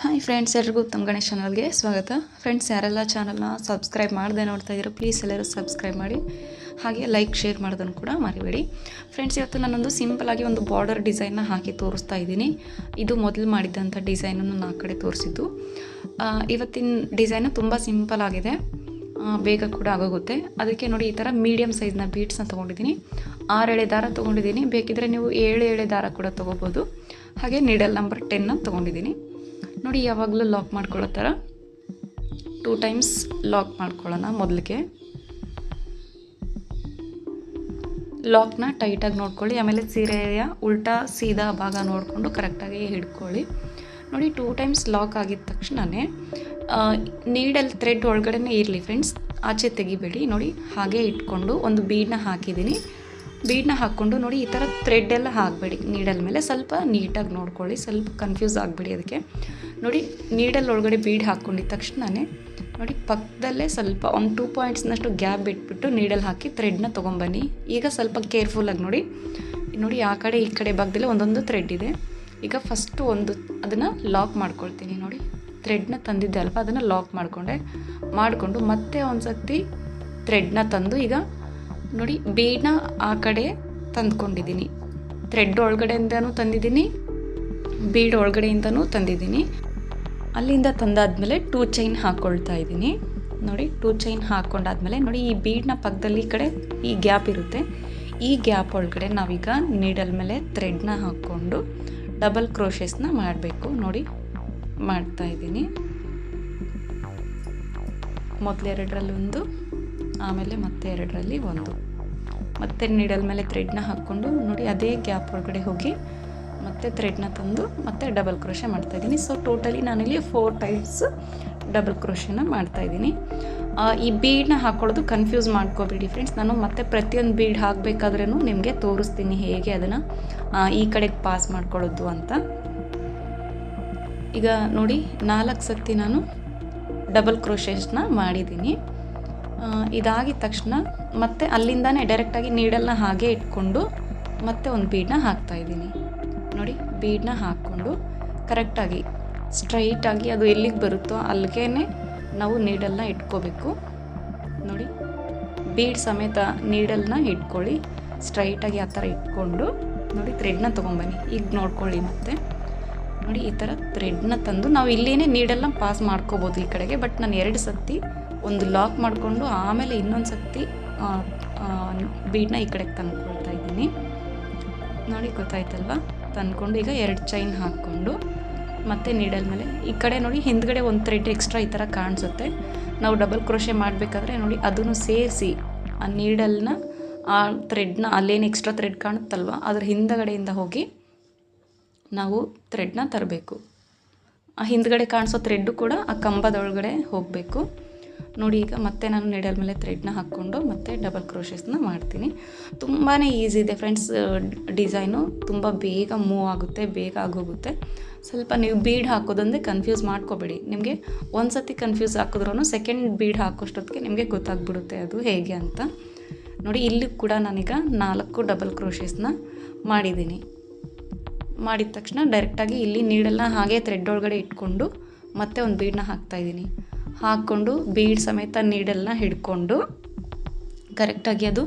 Hi friends, ಎಲ್ರಿಗೂ ತಮ್ಮ ಗಣೇಶ್ ಚಾನಲ್ಗೆ ಸ್ವಾಗತ. ಫ್ರೆಂಡ್ಸ್, ಯಾರೆಲ್ಲ ಚಾನಲ್ನ ಸಬ್ಸ್ಕ್ರೈಬ್ ಮಾಡದೆ ನೋಡ್ತಾ ಇದ್ದೀರೋ ಪ್ಲೀಸ್ ಎಲ್ಲರೂ ಸಬ್ಸ್ಕ್ರೈಬ್ ಮಾಡಿ, ಹಾಗೆ ಲೈಕ್ ಶೇರ್ ಮಾಡೋದನ್ನು ಕೂಡ ಮರಿಬೇಡಿ. ಫ್ರೆಂಡ್ಸ್, ಇವತ್ತು ನಾನೊಂದು ಸಿಂಪಲಾಗಿ ಒಂದು ಬಾರ್ಡರ್ ಡಿಸೈನ್ನ ಹಾಕಿ ತೋರಿಸ್ತಾ ಇದ್ದೀನಿ. ಇದು ಮೊದಲು ಮಾಡಿದ್ದಂಥ ಡಿಸೈನನ್ನು ನಾನು ಆ ಕಡೆ ತೋರಿಸಿದ್ದು. ಇವತ್ತಿನ ಡಿಸೈನು ತುಂಬ ಸಿಂಪಲ್ ಆಗಿದೆ, ಬೇಗ ಕೂಡ ಆಗೋಗುತ್ತೆ. ಅದಕ್ಕೆ ನೋಡಿ, ಈ ಥರ ಮೀಡಿಯಮ್ ಸೈಜ್ನ ಬೀಡ್ಸ್ನ ತೊಗೊಂಡಿದ್ದೀನಿ. 6 ಎಳೆ ದಾರ ತೊಗೊಂಡಿದ್ದೀನಿ. ಬೇಕಿದ್ದರೆ ನೀವು 7 ಎಳೆ ದಾರ ಕೂಡ ತೊಗೋಬೋದು. ಹಾಗೆ ನೀಡಲ್ ನಂಬರ್ 10 ತೊಗೊಂಡಿದ್ದೀನಿ. ನೋಡಿ, ಯಾವಾಗಲೂ ಲಾಕ್ ಮಾಡ್ಕೊಳ್ಳೋ ಥರ 2 ಟೈಮ್ಸ್ ಲಾಕ್ ಮಾಡ್ಕೊಳ್ಳೋಣ. ಮೊದಲಿಗೆ ಲಾಕ್ನ ಟೈಟಾಗಿ ನೋಡ್ಕೊಳ್ಳಿ. ಆಮೇಲೆ ಸೀರೆಯ ಉಲ್ಟಾ ಸೀದಾ ಭಾಗ ನೋಡಿಕೊಂಡು ಕರೆಕ್ಟಾಗಿ ಹಿಡ್ಕೊಳ್ಳಿ. ನೋಡಿ, 2 ಟೈಮ್ಸ್ ಲಾಕ್ ಆಗಿದ ತಕ್ಷಣವೇ ನೀಡಲ್ ಥ್ರೆಡ್ ಒಳಗಡೆನೇ ಇರಲಿ ಫ್ರೆಂಡ್ಸ್, ಆಚೆ ತೆಗಿಬೇಡಿ. ನೋಡಿ, ಹಾಗೆ ಇಟ್ಕೊಂಡು ಒಂದು ಬೀಡನ್ನ ಹಾಕಿದ್ದೀನಿ. ಬೀಡನ್ನ ಹಾಕ್ಕೊಂಡು ನೋಡಿ, ಈ ಥರ ಥ್ರೆಡ್ ಎಲ್ಲ ಹಾಕಬೇಡಿ ನೀಡಲ್ ಮೇಲೆ. ಸ್ವಲ್ಪ ನೀಟಾಗಿ ನೋಡ್ಕೊಳ್ಳಿ, ಸ್ವಲ್ಪ ಕನ್ಫ್ಯೂಸ್ ಆಗಬೇಡಿ. ಅದಕ್ಕೆ ನೋಡಿ, ನೀಡಲ್ ಒಳಗಡೆ ಬೀಡ್ ಹಾಕ್ಕೊಂಡಿದ್ದ ತಕ್ಷಣವೇ ನೋಡಿ, ಪಕ್ಕದಲ್ಲೇ ಸ್ವಲ್ಪ ಒಂದು 2 ಪಾಯಿಂಟ್ಸ್ನಷ್ಟು ಗ್ಯಾಪ್ ಬಿಟ್ಬಿಟ್ಟು ನೀಡಲ್ ಹಾಕಿ ಥ್ರೆಡ್ನ ತೊಗೊಂಬನ್ನಿ. ಈಗ ಸ್ವಲ್ಪ ಕೇರ್ಫುಲ್ಲಾಗಿ ನೋಡಿ. ನೋಡಿ, ಆ ಕಡೆ ಈ ಕಡೆ ಭಾಗದಲ್ಲಿ ಒಂದೊಂದು ಥ್ರೆಡ್ ಇದೆ. ಈಗ ಫಸ್ಟು ಅದನ್ನು ಲಾಕ್ ಮಾಡ್ಕೊಳ್ತೀನಿ. ನೋಡಿ, ಥ್ರೆಡ್ನ ತಂದಿದ್ದೆ ಅಲ್ವ, ಅದನ್ನು ಲಾಕ್ ಮಾಡಿಕೊಂಡು ಮತ್ತೆ ಒಂದು ಸರ್ತಿ ಥ್ರೆಡ್ನ ತಂದು, ಈಗ ನೋಡಿ ಬೀಡನ್ನ ಆ ಕಡೆ ತಂದ್ಕೊಂಡಿದ್ದೀನಿ. ಥ್ರೆಡ್ ಒಳಗಡೆಯಿಂದನೂ ತಂದಿದ್ದೀನಿ, ಬೀಡ್ ಒಳಗಡೆಯಿಂದನೂ ತಂದಿದ್ದೀನಿ. ಅಲ್ಲಿಂದ ತಂದಾದ್ಮೇಲೆ 2 ಚೈನ್ ಹಾಕ್ಕೊಳ್ತಾ ಇದ್ದೀನಿ. ನೋಡಿ, 2 ಚೈನ್ ಹಾಕ್ಕೊಂಡಾದ್ಮೇಲೆ ನೋಡಿ, ಈ ಬೀಡ್ನ ಪಕ್ಕದಲ್ಲಿ ಈ ಕಡೆ ಈ ಗ್ಯಾಪ್ ಇರುತ್ತೆ. ಈ ಗ್ಯಾಪ್ ಒಳಗಡೆ ನಾವೀಗ ನೀಡಲ್ ಮೇಲೆ ಥ್ರೆಡ್ನ ಹಾಕ್ಕೊಂಡು ಡಬಲ್ ಕ್ರೋಶೆಸ್ನ ಮಾಡಬೇಕು. ನೋಡಿ, ಮಾಡ್ತಾ ಇದ್ದೀನಿ. ಮೊದಲು 2ರಲ್ಲಿ ಒಂದು, ಆಮೇಲೆ ಮತ್ತೆ 2ರಲ್ಲಿ ಒಂದು. ಮತ್ತೆ ನೀಡಲ್ ಮೇಲೆ ಥ್ರೆಡ್ನ ಹಾಕ್ಕೊಂಡು ನೋಡಿ, ಅದೇ ಗ್ಯಾಪ್ ಒಳಗಡೆ ಹೋಗಿ ಮತ್ತೆ ಥ್ರೆಡ್ನ ತಂದು ಮತ್ತೆ ಡಬಲ್ ಕ್ರೋಶೆ ಮಾಡ್ತಾಯಿದ್ದೀನಿ. ಸೊ ಟೋಟಲಿ ನಾನಿಲ್ಲಿ 4 ಟೈಮ್ಸ್ ಡಬಲ್ ಕ್ರೋಶೆನ ಮಾಡ್ತಾಯಿದ್ದೀನಿ. ಈ ಬೀಡನ್ನ ಹಾಕ್ಕೊಳ್ಳೋದು ಕನ್ಫ್ಯೂಸ್ ಮಾಡ್ಕೋಬೇಡಿ ಫ್ರೆಂಡ್ಸ್. ನಾನು ಮತ್ತೆ ಪ್ರತಿಯೊಂದು ಬೀಡ್ ಹಾಕಬೇಕಾದ್ರೂ ನಿಮಗೆ ತೋರಿಸ್ತೀನಿ ಹೇಗೆ ಅದನ್ನು ಈ ಕಡೆಗೆ ಪಾಸ್ ಮಾಡ್ಕೊಳ್ಳೋದು ಅಂತ. ಈಗ ನೋಡಿ, 4 ಸರ್ತಿ ನಾನು ಡಬಲ್ ಕ್ರೋಶೆಸ್ನ ಮಾಡಿದ್ದೀನಿ. ಇದಾಗಿದ ತಕ್ಷಣ ಮತ್ತೆ ಅಲ್ಲಿಂದಾನೇ ಡೈರೆಕ್ಟಾಗಿ ನೀಡಲ್ನ ಹಾಗೆ ಇಟ್ಕೊಂಡು ಮತ್ತೆ ಒಂದು ಬೀಡನ್ನ ಹಾಕ್ತಾಯಿದ್ದೀನಿ. ನೋಡಿ, ಬೀಡನ್ನ ಹಾಕ್ಕೊಂಡು ಕರೆಕ್ಟಾಗಿ ಸ್ಟ್ರೈಟಾಗಿ ಅದು ಎಲ್ಲಿಗೆ ಬರುತ್ತೋ ಅಲ್ಲಿಗೆ ನಾವು ನೀಡಲ್ನ ಇಟ್ಕೋಬೇಕು. ನೋಡಿ, ಬೀಡ್ ಸಮೇತ ನೀಡಲ್ನ ಇಟ್ಕೊಳ್ಳಿ, ಸ್ಟ್ರೈಟಾಗಿ ಆ ಥರ ಇಟ್ಕೊಂಡು ನೋಡಿ ಥ್ರೆಡ್ನ ತೊಗೊಂಬನ್ನಿ. ಈಗ ನೋಡ್ಕೊಳ್ಳಿ, ಮತ್ತೆ ನೋಡಿ ಈ ಥರ ಥ್ರೆಡ್ನ ತಂದು ನಾವು ಇಲ್ಲಿನೇ ನೀಡಲ್ನ ಪಾಸ್ ಮಾಡ್ಕೋಬೋದು ಈ ಕಡೆಗೆ. ಬಟ್ ನಾನು 2 ಸರ್ತಿ ಒಂದು ಲಾಕ್ ಮಾಡಿಕೊಂಡು ಆಮೇಲೆ ಇನ್ನೊಂದು ಸರ್ತಿ ಬೀಡನ್ನ ಈ ಕಡೆಗೆ ತಂದ್ಕೊಳ್ತಾ ಇದ್ದೀನಿ. ನೋಡಿ, ಗೊತ್ತಾಯ್ತಲ್ವ? ತಂದ್ಕೊಂಡು ಈಗ 2 ಚೈನ್ ಹಾಕ್ಕೊಂಡು ಮತ್ತೆ ನೀಡಲ್ ಮೇಲೆ ಈ ಕಡೆ ನೋಡಿ, ಹಿಂದ್ಗಡೆ ಒಂದು ಥ್ರೆಡ್ ಎಕ್ಸ್ಟ್ರಾ ಈ ಥರ ಕಾಣಿಸುತ್ತೆ. ನಾವು ಡಬಲ್ ಕ್ರೋಶೆ ಮಾಡಬೇಕಾದ್ರೆ ನೋಡಿ, ಅದನ್ನು ಸೇರಿಸಿ ಆ ನೀಡಲ್ನ ಆ ಥ್ರೆಡ್ನ ಅಲ್ಲೇನು ಎಕ್ಸ್ಟ್ರಾ ಥ್ರೆಡ್ ಕಾಣುತ್ತಲ್ವ, ಅದ್ರ ಹಿಂದಗಡೆಯಿಂದ ಹೋಗಿ ನಾವು ಥ್ರೆಡ್ನ ತರಬೇಕು. ಆ ಹಿಂದ್ಗಡೆ ಕಾಣಿಸೋ ಥ್ರೆಡ್ಡು ಕೂಡ ಆ ಕಂಬದೊಳಗಡೆ ಹೋಗಬೇಕು. ನೋಡಿ, ಈಗ ಮತ್ತೆ ನಾನು ನೀಡಲ್ ಮೇಲೆ ಥ್ರೆಡ್ನ ಹಾಕ್ಕೊಂಡು ಮತ್ತೆ ಡಬಲ್ ಕ್ರೋಶೆಸ್ನ ಮಾಡ್ತೀನಿ. ತುಂಬಾ ಈಸಿ ಇದೆ ಫ್ರೆಂಡ್ಸ್. ಡಿಸೈನು ತುಂಬ ಬೇಗ ಮೂವ್ ಆಗುತ್ತೆ, ಬೇಗ ಆಗೋಗುತ್ತೆ. ಸ್ವಲ್ಪ ನೀವು ಬೀಡ್ ಹಾಕೋದಂದರೆ ಕನ್ಫ್ಯೂಸ್ ಮಾಡ್ಕೋಬೇಡಿ. ನಿಮಗೆ ಒಂದು ಸರ್ತಿ ಕನ್ಫ್ಯೂಸ್ ಹಾಕಿದ್ರೂ ಸೆಕೆಂಡ್ ಬೀಡ್ ಹಾಕೋಷ್ಟೊತ್ತಿಗೆ ನಿಮಗೆ ಗೊತ್ತಾಗ್ಬಿಡುತ್ತೆ ಅದು ಹೇಗೆ ಅಂತ. ನೋಡಿ, ಇಲ್ಲಿ ಕೂಡ ನಾನೀಗ 4 ಡಬಲ್ ಕ್ರೋಶೆಸ್ನ ಮಾಡಿದ್ದೀನಿ. ಮಾಡಿದ ತಕ್ಷಣ ಡೈರೆಕ್ಟಾಗಿ ಇಲ್ಲಿ ನೀಡಲ್ನ ಹಾಗೆ ಥ್ರೆಡ್ ಒಳಗಡೆ ಇಟ್ಕೊಂಡು ಮತ್ತೆ ಒಂದು ಬೀಡನ್ನ ಹಾಕ್ತಾಯಿದ್ದೀನಿ. ಹಾಕ್ಕೊಂಡು ಬೀಡ್ ಸಮೇತ ನೀಡಲ್ನ ಹಿಡ್ಕೊಂಡು ಕರೆಕ್ಟಾಗಿ ಅದು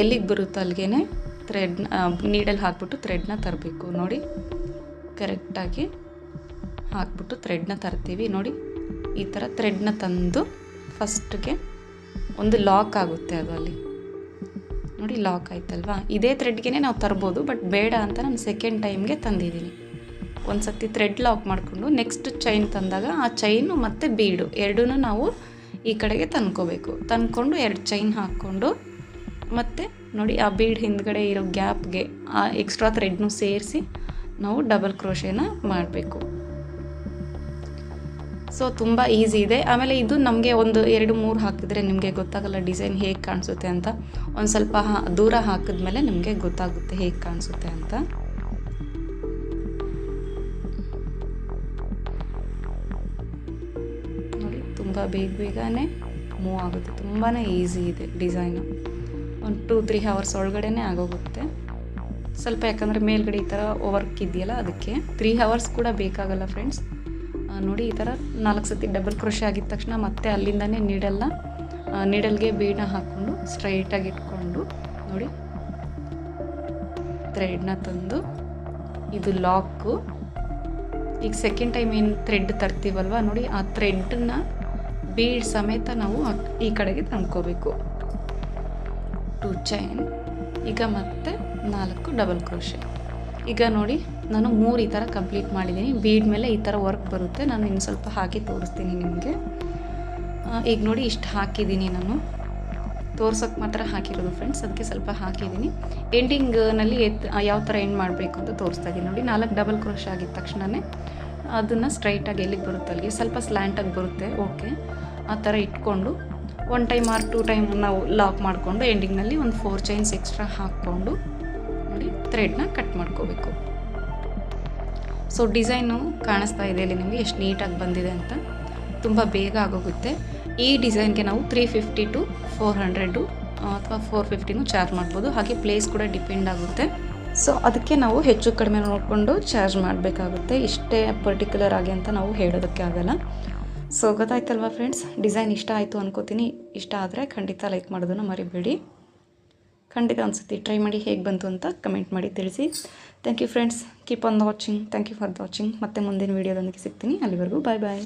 ಎಲ್ಲಿಗೆ ಬರುತ್ತೋ ಅಲ್ಲಿಗೆ ಥ್ರೆಡ್ನ ನೀಡಲ್ ಹಾಕ್ಬಿಟ್ಟು ಥ್ರೆಡ್ನ ತರಬೇಕು. ನೋಡಿ, ಕರೆಕ್ಟಾಗಿ ಹಾಕ್ಬಿಟ್ಟು ಥ್ರೆಡ್ನ ತರ್ತೀವಿ. ನೋಡಿ, ಈ ಥರ ಥ್ರೆಡ್ನ ತಂದು ಫಸ್ಟ್ಗೆ ಒಂದು ಲಾಕ್ ಆಗುತ್ತೆ ಅದು ಅಲ್ಲಿ. ನೋಡಿ, ಲಾಕ್ ಆಯ್ತಲ್ವಾ? ಇದೇ ಥ್ರೆಡ್ಗೆ ನಾವು ತರ್ಬೋದು, ಬಟ್ ಬೇಡ ಅಂತ ನಾನು ಸೆಕೆಂಡ್ ಟೈಮ್ಗೆ ತಂದಿದ್ದೀನಿ. ಒಂದು ಸರ್ತಿ ಥ್ರೆಡ್ ಲಾಕ್ ಮಾಡಿಕೊಂಡು ನೆಕ್ಸ್ಟ್ ಚೈನ್ ತಂದಾಗ ಆ ಚೈನು ಮತ್ತು ಬೀಡು ಎರಡೂ ನಾವು ಈ ಕಡೆಗೆ ತಂದ್ಕೋಬೇಕು. ತಂದ್ಕೊಂಡು 2 ಚೈನ್ ಹಾಕ್ಕೊಂಡು ಮತ್ತು ನೋಡಿ, ಆ ಬೀಡ್ ಹಿಂದ್ಗಡೆ ಇರೋ ಗ್ಯಾಪ್ಗೆ ಆ ಎಕ್ಸ್ಟ್ರಾ ಥ್ರೆಡ್ನು ಸೇರಿಸಿ ನಾವು ಡಬಲ್ ಕ್ರೋಶೆನ ಮಾಡಬೇಕು. ಸೊ ತುಂಬ ಈಸಿ ಇದೆ. ಆಮೇಲೆ ಇದು ನಮಗೆ ಒಂದು 2-3 ಹಾಕಿದರೆ ನಿಮಗೆ ಗೊತ್ತಾಗಲ್ಲ ಡಿಸೈನ್ ಹೇಗೆ ಕಾಣಿಸುತ್ತೆ ಅಂತ. ಒಂದು ಸ್ವಲ್ಪ ದೂರ ಹಾಕಿದ್ಮೇಲೆ ನಿಮಗೆ ಗೊತ್ತಾಗುತ್ತೆ ಹೇಗೆ ಕಾಣಿಸುತ್ತೆ ಅಂತ. ನೋಡಿ, ತುಂಬ ಬೇಗನೆ ಮೂವ್ ಆಗುತ್ತೆ. ತುಂಬಾ ಈಸಿ ಇದೆ ಡಿಸೈನು. ಒಂದು 2-3 ಅವರ್ಸ್ ಒಳಗಡೆ ಆಗೋಗುತ್ತೆ. ಸ್ವಲ್ಪ ಯಾಕಂದರೆ ಮೇಲ್ಗಡೆ ಈ ಥರ ವರ್ಕ್ ಇದೆಯಲ್ಲ, ಅದಕ್ಕೆ 3 ಅವರ್ಸ್ ಕೂಡ ಬೇಕಾಗಲ್ಲ ಫ್ರೆಂಡ್ಸ್. ನೋಡಿ ಈ ಥರ 4 ಸತಿ ಡಬಲ್ ಕ್ರೋಶೆ ಆಗಿದ ತಕ್ಷಣ ಮತ್ತೆ ಅಲ್ಲಿಂದನೇ ನೀಡಲ್ಗೆ ಬೀಡನ್ನ ಹಾಕ್ಕೊಂಡು ಸ್ಟ್ರೈಟಾಗಿ ಇಟ್ಕೊಂಡು ನೋಡಿ ಥ್ರೆಡ್ನ ತಂದು ಇದು ಲಾಕು. ಈಗ ಸೆಕೆಂಡ್ ಟೈಮ್ ಏನು ಥ್ರೆಡ್ ತರ್ತೀವಲ್ವ ನೋಡಿ, ಆ ಥ್ರೆಡ್ನ ಬೀಡ್ ಸಮೇತ ನಾವು ಈ ಕಡೆಗೆ ತಂದ್ಕೋಬೇಕು. 2 ಚೈನ್. ಈಗ ಮತ್ತೆ 4 ಡಬಲ್ ಕ್ರೋಶೆ. ಈಗ ನೋಡಿ ನಾನು 3 ಈ ಥರ ಕಂಪ್ಲೀಟ್ ಮಾಡಿದ್ದೀನಿ. ಬೀಡ್ ಮೇಲೆ ಈ ಥರ ವರ್ಕ್ ಬರುತ್ತೆ. ನಾನು ಇನ್ನು ಸ್ವಲ್ಪ ಹಾಕಿ ತೋರಿಸ್ತೀನಿ ನಿಮಗೆ. ಈಗ ನೋಡಿ ಇಷ್ಟು ಹಾಕಿದ್ದೀನಿ, ನಾನು ತೋರ್ಸೋಕ್ಕೆ ಮಾತ್ರ ಹಾಕಿರೋದು ಫ್ರೆಂಡ್ಸ್, ಅದಕ್ಕೆ ಸ್ವಲ್ಪ ಹಾಕಿದ್ದೀನಿ. ಎಂಡಿಂಗ್ನಲ್ಲಿ ಯಾವ ಥರ ಎಂಡ್ ಮಾಡಬೇಕು ಅಂತ ತೋರಿಸ್ತಾ ಇದ್ದೀನಿ ನೋಡಿ. 4 ಡಬಲ್ ಕ್ರೋಶೆ ಆಗಿದ ತಕ್ಷಣವೇ ಅದನ್ನು ಸ್ಟ್ರೈಟಾಗಿ ಎಲ್ಲಿಗೆ ಬರುತ್ತೆ ಅಲ್ಲಿಗೆ, ಸ್ವಲ್ಪ ಸ್ಲ್ಯಾಂಟಾಗಿ ಬರುತ್ತೆ, ಓಕೆ. ಆ ಥರ ಇಟ್ಕೊಂಡು 1 ಟೈಮ್ ಆರ್ 2 ಟೈಮ್ ನಾವು ಲಾಕ್ ಮಾಡಿಕೊಂಡು ಎಂಡಿಂಗ್ನಲ್ಲಿ ಒಂದು 4 ಚೈನ್ಸ್ ಎಕ್ಸ್ಟ್ರಾ ಹಾಕ್ಕೊಂಡು ನೋಡಿ ಥ್ರೆಡ್ನ ಕಟ್ ಮಾಡ್ಕೋಬೇಕು. ಸೊ ಡಿಸೈನು ಕಾಣಿಸ್ತಾ ಇದೆ ಇಲ್ಲಿ ನಿಮಗೆ ಎಷ್ಟು ನೀಟಾಗಿ ಬಂದಿದೆ ಅಂತ. ತುಂಬ ಬೇಗ ಆಗೋಗುತ್ತೆ. ಈ ಡಿಸೈನ್ಗೆ ನಾವು 350 to 400 ಅಥವಾ 450 ಚಾರ್ಜ್ ಮಾಡ್ಬೋದು. ಹಾಗೆ ಪ್ಲೇಸ್ ಕೂಡ ಡಿಪೆಂಡ್ ಆಗುತ್ತೆ. ಸೊ ಅದಕ್ಕೆ ನಾವು ಹೆಚ್ಚು ಕಡಿಮೆ ನೋಡಿಕೊಂಡು ಚಾರ್ಜ್ ಮಾಡಬೇಕಾಗುತ್ತೆ. ಇಷ್ಟೇ ಪರ್ಟಿಕ್ಯುಲರ್ ಆಗಿ ಅಂತ ನಾವು ಹೇಳೋದಕ್ಕೆ ಆಗಲ್ಲ. ಸೊ ಗೊತ್ತಾಯ್ತಲ್ವ ಫ್ರೆಂಡ್ಸ್, ಡಿಸೈನ್ ಇಷ್ಟ ಆಯಿತು ಅನ್ಕೋತೀನಿ. ಇಷ್ಟ ಆದರೆ ಖಂಡಿತ ಲೈಕ್ ಮಾಡೋದನ್ನು ಮರಿಬೇಡಿ. ಖಂಡಿತ ಅನಿಸುತ್ತೆ ಟ್ರೈ ಮಾಡಿ, ಹೇಗೆ ಬಂತು ಅಂತ ಕಮೆಂಟ್ ಮಾಡಿ ತಿಳಿಸಿ. Thank you friends, keep on watching. Thank you for watching. ಮತ್ತೆ ಮುಂದಿನ ವೀಡಿಯೋದೊಂದಿಗೆ ಸಿಗ್ತೀನಿ. ಅಲ್ಲಿವರೆಗೂ ಬಾಯ್ ಬಾಯ್.